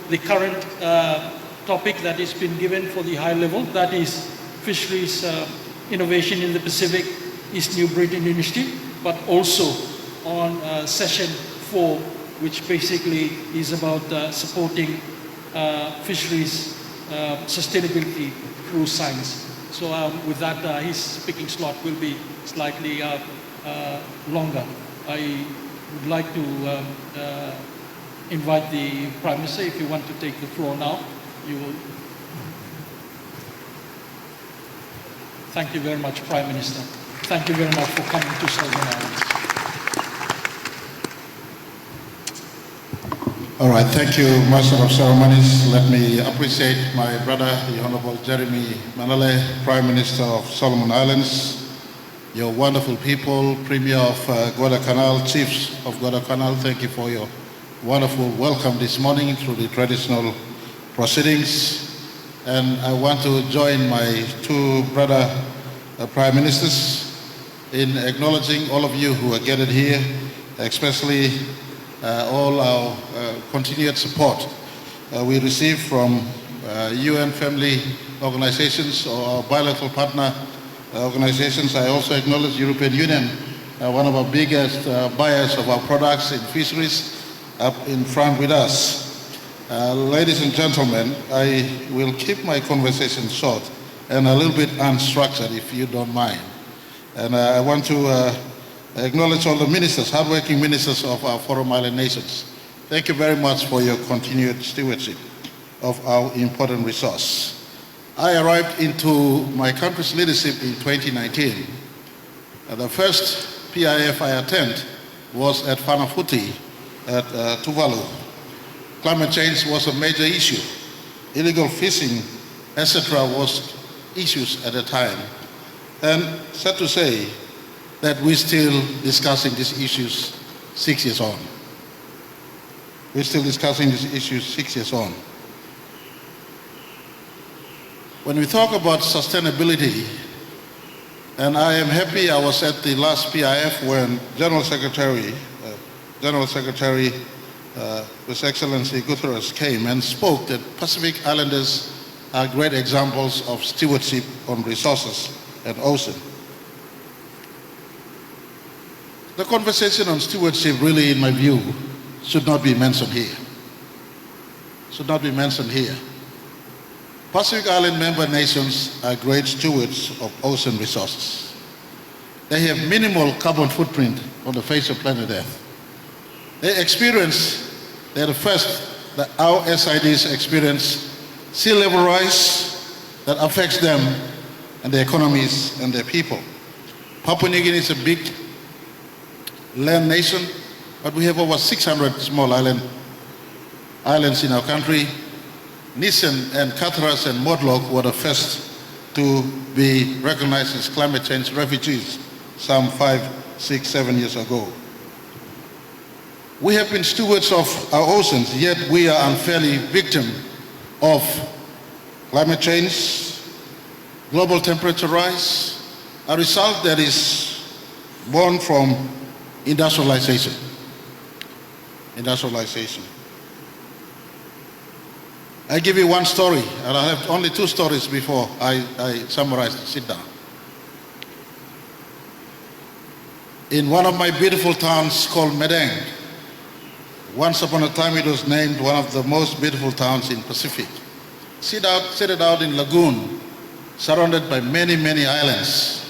the current topic that has been given for the high level, that is fisheries innovation in the Pacific, East New Britain Initiative, but also on session 4, which basically is about supporting fisheries sustainability through science. So with that, his speaking slot will be slightly longer. I would like to invite the Prime Minister, if you want to take the floor now, you will. Thank you very much, Prime Minister. Thank you very much for coming to Solomon Islands. All right, thank you, Master of Ceremonies. Let me appreciate my brother, the Honorable Jeremy Manale, Prime Minister of Solomon Islands, your wonderful people, Premier of Guadalcanal, Chiefs of Guadalcanal. Thank you for your wonderful welcome this morning through the traditional proceedings. And I want to join my two brother Prime Ministers in acknowledging all of you who are gathered here, especially all our continued support we receive from UN family organizations or our bilateral partner organizations. I also acknowledge European Union, one of our biggest buyers of our products in fisheries, up in front with us. Ladies and gentlemen, I will keep my conversation short and a little bit unstructured, if you don't mind. And I want to acknowledge all the ministers, hardworking ministers of our Forum Island nations. Thank you very much for your continued stewardship of our important resource. I arrived into my country's leadership in 2019. The first PIF I attended was at Whanafuti at Tuvalu. Climate change was a major issue. Illegal fishing, etc. was issues at the time. And sad to say that we're still discussing these issues 6 years on. We're still discussing these issues 6 years on. When we talk about sustainability, and I am happy I was at the last PIF when General Secretary His Excellency Guterres came and spoke that Pacific Islanders are great examples of stewardship on resources and ocean. The conversation on stewardship really, in my view, should not be mentioned here. Should not be mentioned here. Pacific Island member nations are great stewards of ocean resources. They have minimal carbon footprint on the face of planet Earth. They're the first that our SIDs experience sea level rise that affects them and their economies and their people. Papua New Guinea is a big land nation, but we have over 600 small islands in our country. Nissen and Catharas and Modlok were the first to be recognized as climate change refugees some 5, 6, 7 years ago. We have been stewards of our oceans, yet we are unfairly victim of climate change, global temperature rise, a result that is born from industrialization. I give you one story, and I have only 2 stories before I summarize and sit down. In one of my beautiful towns called Medang, once upon a time it was named one of the most beautiful towns in Pacific. Set it out in lagoon, surrounded by many, many islands.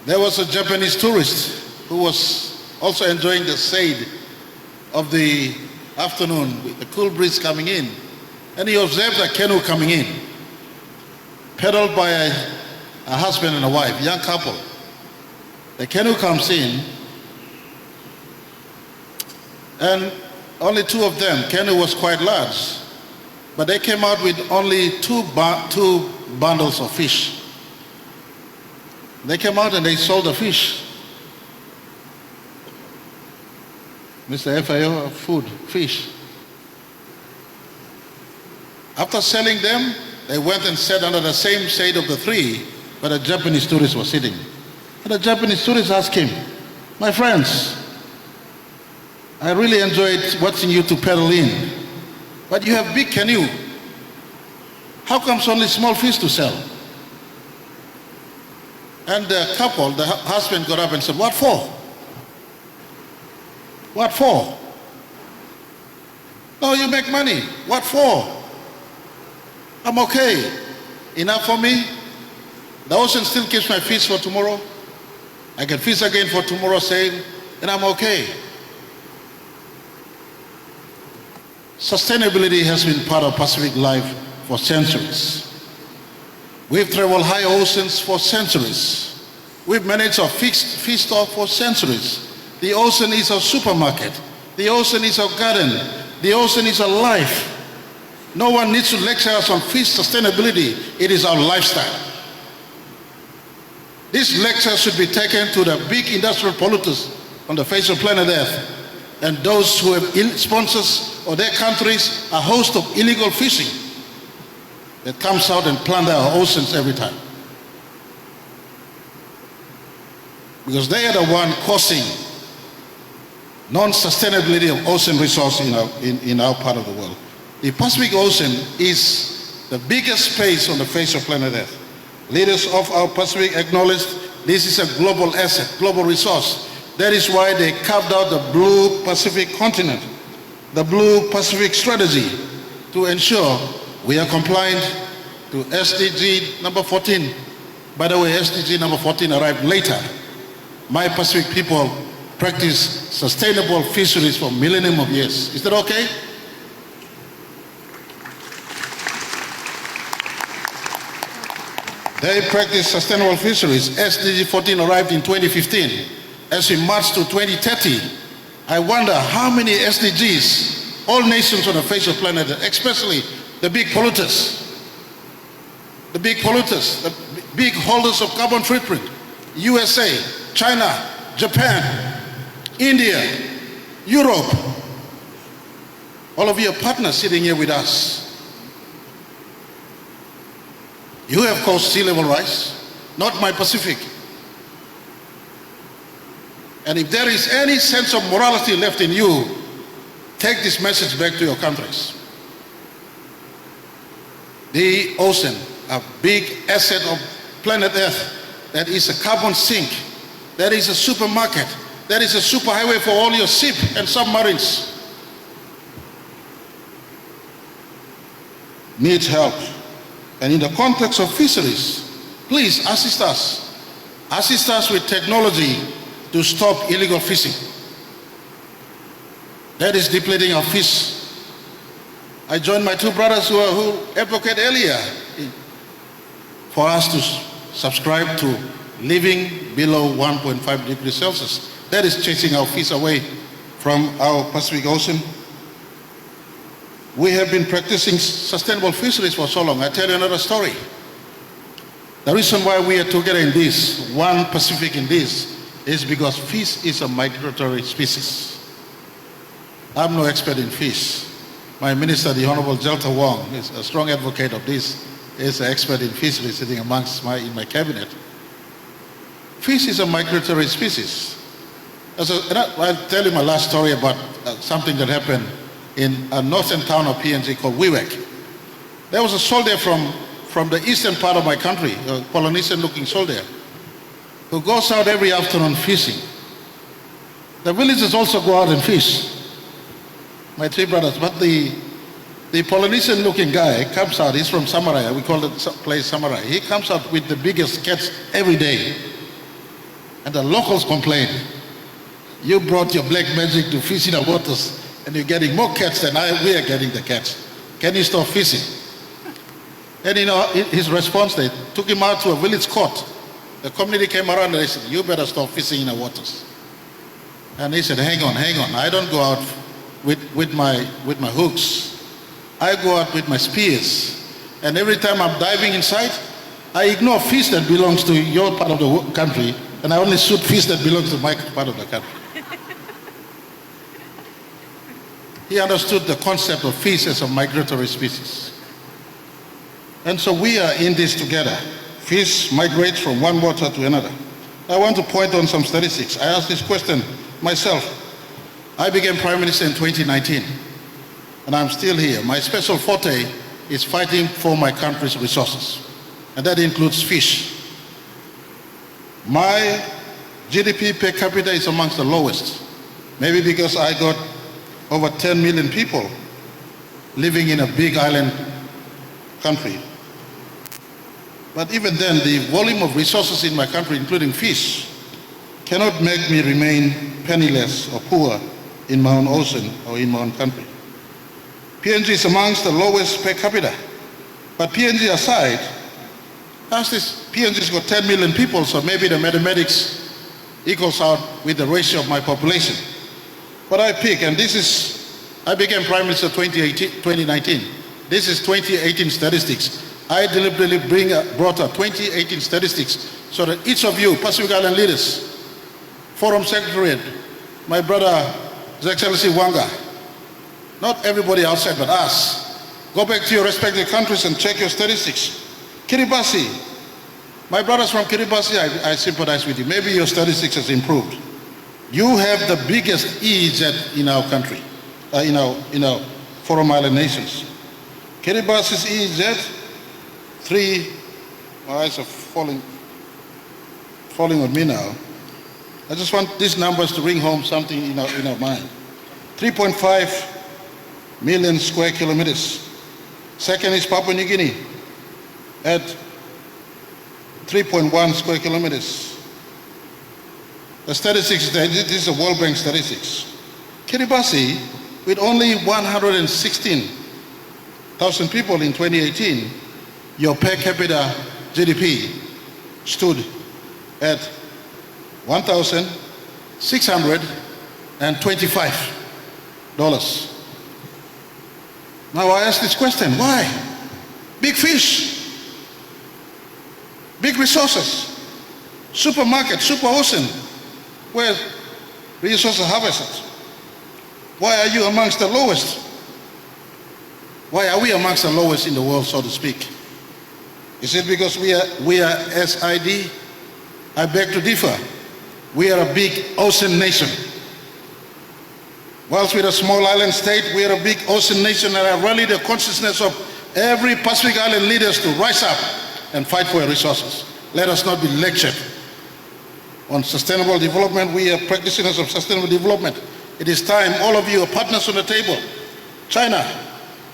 There was a Japanese tourist who was also enjoying the shade of the afternoon with the cool breeze coming in. And he observed a canoe coming in, paddled by a husband and a wife, young couple. The canoe comes in, and only 2 of them. Canoe was quite large, but they came out with only two bundles of fish. They came out and they sold the fish. Mr. FAO, food, fish. After selling them, they went and sat under the same shade of the tree where the Japanese tourist was sitting. And the Japanese tourist asked him, "My friends, I really enjoyed watching you two paddle in. But you have big canoe. How comes only small fish to sell? And the couple, the husband got up and said, what for? What for? No, you make money. What for? I'm okay. Enough for me. The ocean still keeps my fish for tomorrow. I can fish again for tomorrow's sale, and I'm okay. Sustainability has been part of Pacific life for centuries. We've traveled high oceans for centuries. We've managed our fixed fish stock for centuries. The ocean is our supermarket. The ocean is our garden. The ocean is our life. No one needs to lecture us on fish sustainability. It is our lifestyle. This lecture should be taken to the big industrial polluters on the face of planet Earth and those who have sponsors or their countries a host of illegal fishing that comes out and plunder our oceans every time. Because they are the one causing non-sustainability of ocean resource in our part of the world. The Pacific Ocean is the biggest space on the face of planet Earth. Leaders of our Pacific acknowledged this is a global asset, global resource. That is why they carved out the Blue Pacific continent, the Blue Pacific strategy, to ensure we are compliant to SDG number 14. By the way, SDG number 14 arrived later. My Pacific people practice sustainable fisheries for millennium of years. Is that okay? They practice sustainable fisheries. SDG 14 arrived in 2015. As we march to 2030, I wonder how many SDGs all nations on the face of the planet, especially the big polluters, the big holders of carbon footprint, USA, China, Japan, India, Europe, all of you are partners sitting here with us. You have caused sea level rise, not my Pacific. And if there is any sense of morality left in you, take this message back to your countries. The ocean, a big asset of planet Earth, that is a carbon sink, that is a supermarket, that is a superhighway for all your ships and submarines, needs help. And in the context of fisheries, please assist us. Assist us with technology to stop illegal fishing. That is depleting our fish. I joined my two brothers who advocate earlier for us to subscribe to living below 1.5 degrees Celsius. That is chasing our fish away from our Pacific Ocean. We have been practicing sustainable fisheries for so long. I tell you another story. The reason why we are together in this, one Pacific in this, is because fish is a migratory species. I'm no expert in fish. My minister, the Honorable Jelta Wong, is a strong advocate of this. He's an expert in fisheries sitting amongst in my cabinet. Fish is a migratory species. I'll tell you my last story about something that happened in a northern town of PNG called Wewak. There was a soldier from the eastern part of my country, a Polynesian-looking soldier, who goes out every afternoon fishing. The villagers also go out and fish, my three brothers, but the Polynesian-looking guy comes out, he's from Samarai, we call the place Samarai. He comes out with the biggest catch every day. And the locals complain, you brought your black magic to fish in our waters, and you're getting more catch than we are getting the catch. Can you stop fishing? And his response, they took him out to a village court. The community came around and they said, you better stop fishing in the waters. And he said, hang on, I don't go out with my hooks. I go out with my spears. And every time I'm diving inside, I ignore fish that belongs to your part of the country, and I only shoot fish that belongs to my part of the country. He understood the concept of fish as a migratory species. And so we are in this together. Fish migrate from one water to another. I want to point on some statistics. I asked this question myself. I became Prime Minister in 2019. and I'm still here. My special forte is fighting for my country's resources, and that includes fish. My GDP per capita is amongst the lowest, maybe because I got over 10 million people living in a big island country. But even then, the volume of resources in my country, including fish, cannot make me remain penniless or poor in my own ocean or in my own country. PNG is amongst the lowest per capita. But PNG aside, PNG's got 10 million people, so maybe the mathematics equals out with the ratio of my population. But I pick, and I became Prime Minister 2019. This is 2018 statistics. I deliberately brought up 2018 statistics so that each of you, Pacific Island leaders, Forum Secretariat, my brother, His Excellency Wanga, not everybody outside but us, go back to your respective countries and check your statistics. Kiribati, my brothers from Kiribati, I sympathize with you. Maybe your statistics has improved. You have the biggest EEZ in our country, in our Forum Island nations. Kiribati's EEZ, my eyes are falling on me now. I just want these numbers to ring home something in our mind. 3.5 million square kilometers. Second is Papua New Guinea at 3.1 square kilometers. The statistics, this is a World Bank statistics. Kiribati, with only 116,000 people in 2018, your per capita GDP stood at $1,625. Now I ask this question, why? Big fish, big resources, supermarket, super ocean, where resources are harvested. Why are you amongst the lowest? Why are we amongst the lowest in the world, so to speak? Is it because we are SID? I beg to differ. We are a big ocean nation. Whilst we're a small island state, we are a big ocean nation, and I rally the consciousness of every Pacific Island leaders to rise up and fight for our resources. Let us not be lectured on sustainable development. We are practitioners of sustainable development. It is time all of you are partners on the table. China,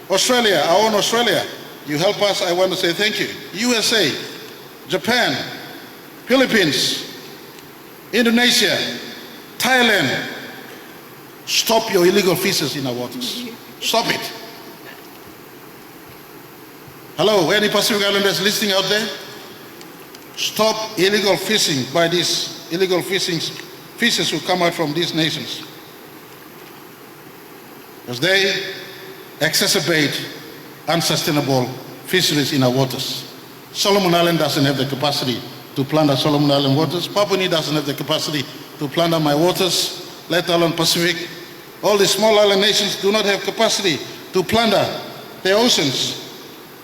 Australia, our own Australia, you help us, I want to say thank you. USA, Japan, Philippines, Indonesia, Thailand, stop your illegal fisheries in our waters. Stop it. Hello, any Pacific Islanders listening out there? Stop illegal fishing by these illegal fishers who come out from these nations. Because they exacerbate unsustainable fisheries in our waters. Solomon Island doesn't have the capacity to plunder Solomon Island waters. Papua New Guinea doesn't have the capacity to plunder my waters, let alone Pacific. All the small island nations do not have capacity to plunder their oceans.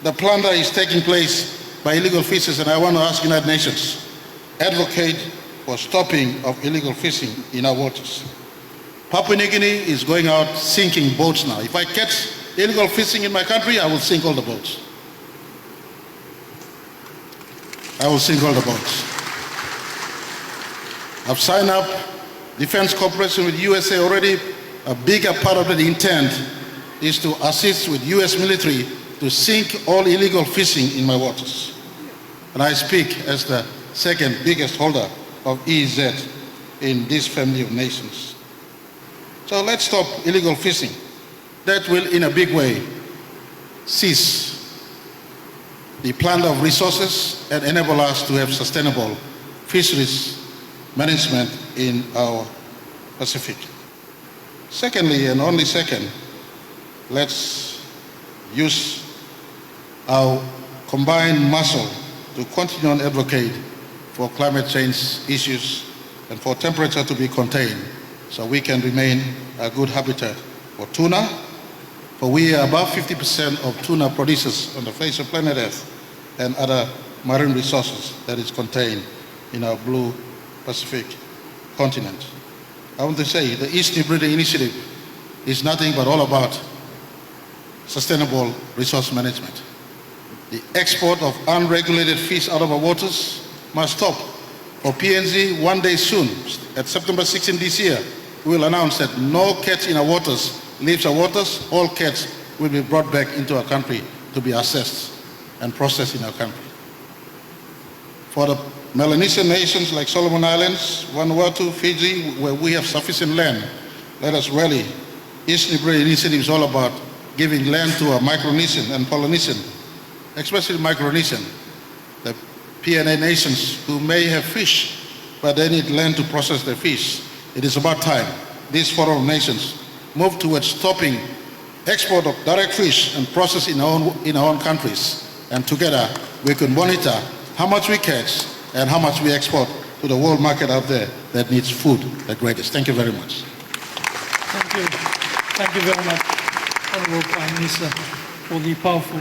The plunder is taking place by illegal fishers, and I want to ask United Nations, advocate for stopping of illegal fishing in our waters. Papua New Guinea is going out sinking boats now. If I catch illegal fishing in my country, I will sink all the boats. I will sink all the boats. I've signed up defense cooperation with USA already. A bigger part of the intent is to assist with US military to sink all illegal fishing in my waters. And I speak as the second biggest holder of EEZ in this family of nations. So let's stop illegal fishing. That will, in a big way, cease the plunder of resources and enable us to have sustainable fisheries management in our Pacific. Secondly, and only second, let's use our combined muscle to continue and advocate for climate change issues and for temperature to be contained so we can remain a good habitat for tuna, for we are above 50% of tuna producers on the face of planet Earth and other marine resources that is contained in our blue Pacific continent. I want to say the East New Britain Initiative is nothing but all about sustainable resource management. The export of unregulated fish out of our waters must stop. For PNG, one day soon, at September 16 this year, we will announce that no catch in our waters leaves our waters. All catch will be brought back into our country to be assessed and processed in our country. For the Melanesian nations like Solomon Islands, Vanuatu, Fiji, where we have sufficient land, let us rally. East New Initiative is all about giving land to our Micronesian and Polynesian, especially Micronesian, the PNA nations who may have fish, but they need land to process their fish. It is about time these foreign nations move towards stopping export of direct fish and process in our own countries. And together we can monitor how much we catch and how much we export to the world market out there that needs food the greatest. Thank you very much. Thank you. Thank you very much, Honourable Prime Minister, for the powerful